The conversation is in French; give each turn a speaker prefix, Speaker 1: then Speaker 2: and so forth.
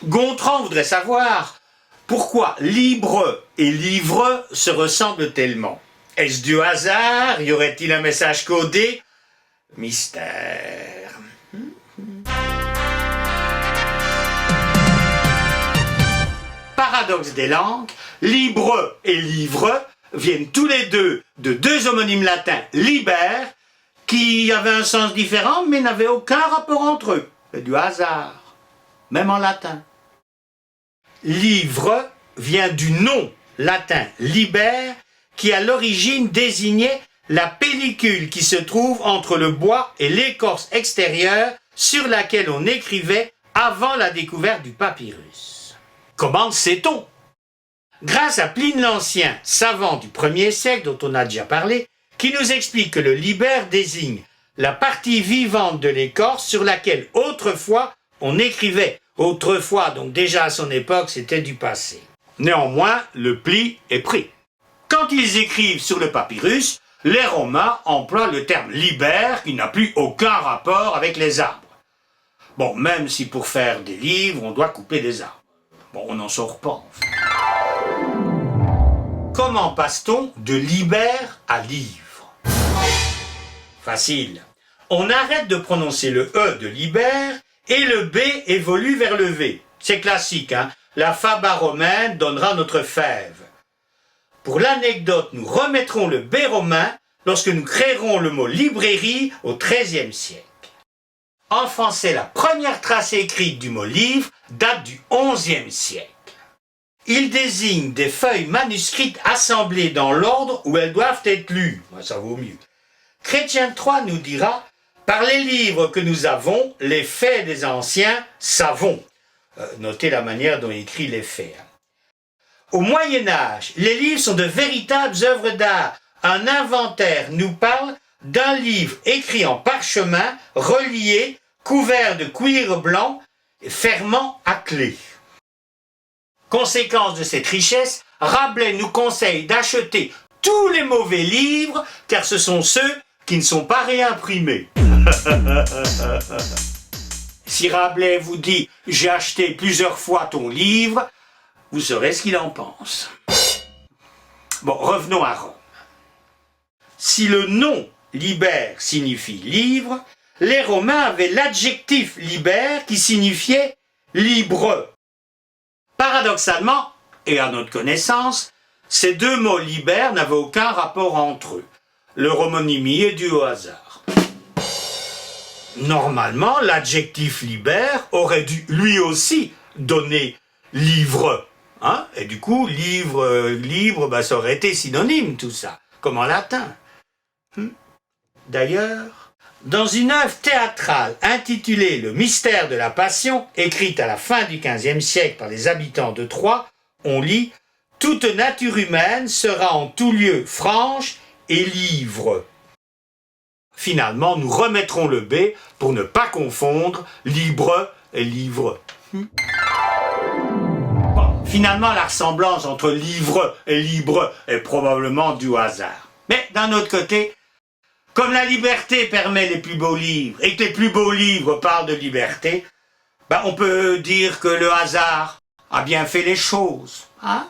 Speaker 1: Gontran voudrait savoir pourquoi libre et livre se ressemblent tellement. Est-ce du hasard? Y aurait-il un message codé? Mystère. Paradoxe des langues, libre et livre viennent tous les deux de deux homonymes latins liber, qui avaient un sens différent mais n'avaient aucun rapport entre eux. C'est du hasard, même en latin. Livre vient du nom latin liber, qui à l'origine désignait la pellicule qui se trouve entre le bois et l'écorce extérieure sur laquelle on écrivait avant la découverte du papyrus. Comment le sait-on? Grâce à Pline l'Ancien, savant du 1er siècle dont on a déjà parlé, qui nous explique que le liber désigne la partie vivante de l'écorce sur laquelle autrefois on écrivait. Autrefois, donc déjà à son époque, c'était du passé. Néanmoins, le pli est pris. Quand ils écrivent sur le papyrus, les Romains emploient le terme liber qui n'a plus aucun rapport avec les arbres. Bon, même si pour faire des livres, on doit couper des arbres. Bon, on n'en sort pas, en fait. Comment passe-t-on de liber à livre? Facile. On arrête de prononcer le E de liber et le B évolue vers le V. C'est classique, hein? La faba romaine donnera notre fève. Pour l'anecdote, nous remettrons le B romain lorsque nous créerons le mot librairie au XIIIe siècle. En français, la première trace écrite du mot livre date du XIe siècle. Il désigne des feuilles manuscrites assemblées dans l'ordre où elles doivent être lues. Ça vaut mieux. Chrétien III nous dira « Par les livres que nous avons, les faits des anciens savons ». Notez la manière dont il écrit les faits. Au Moyen-Âge, les livres sont de véritables œuvres d'art. Un inventaire nous parle d'un livre écrit en parchemin, relié, couvert de cuir blanc, fermant à clé. Conséquence de cette richesse, Rabelais nous conseille d'acheter tous les mauvais livres, car ce sont ceux qui ne sont pas réimprimés. Si Rabelais vous dit « j'ai acheté plusieurs fois ton livre », vous saurez ce qu'il en pense. Bon, revenons à Rome. Si le nom liber signifie livre, les Romains avaient l'adjectif liber qui signifiait libre. Paradoxalement, et à notre connaissance, ces deux mots liber n'avaient aucun rapport entre eux. Leur homonymie est due au hasard. Normalement, l'adjectif liber aurait dû lui aussi donner livre. Hein? Et du coup, libre, ça aurait été synonyme tout ça, comme en latin. D'ailleurs, dans une œuvre théâtrale intitulée « Le mystère de la Passion », écrite à la fin du XVe siècle par les habitants de Troyes, on lit « Toute nature humaine sera en tout lieu franche et livre ». Finalement, nous remettrons le B pour ne pas confondre libre et livre. Bon, finalement, la ressemblance entre livre et libre est probablement du hasard. Mais d'un autre côté, comme la liberté permet les plus beaux livres et que les plus beaux livres parlent de liberté, on peut dire que le hasard a bien fait les choses. Hein?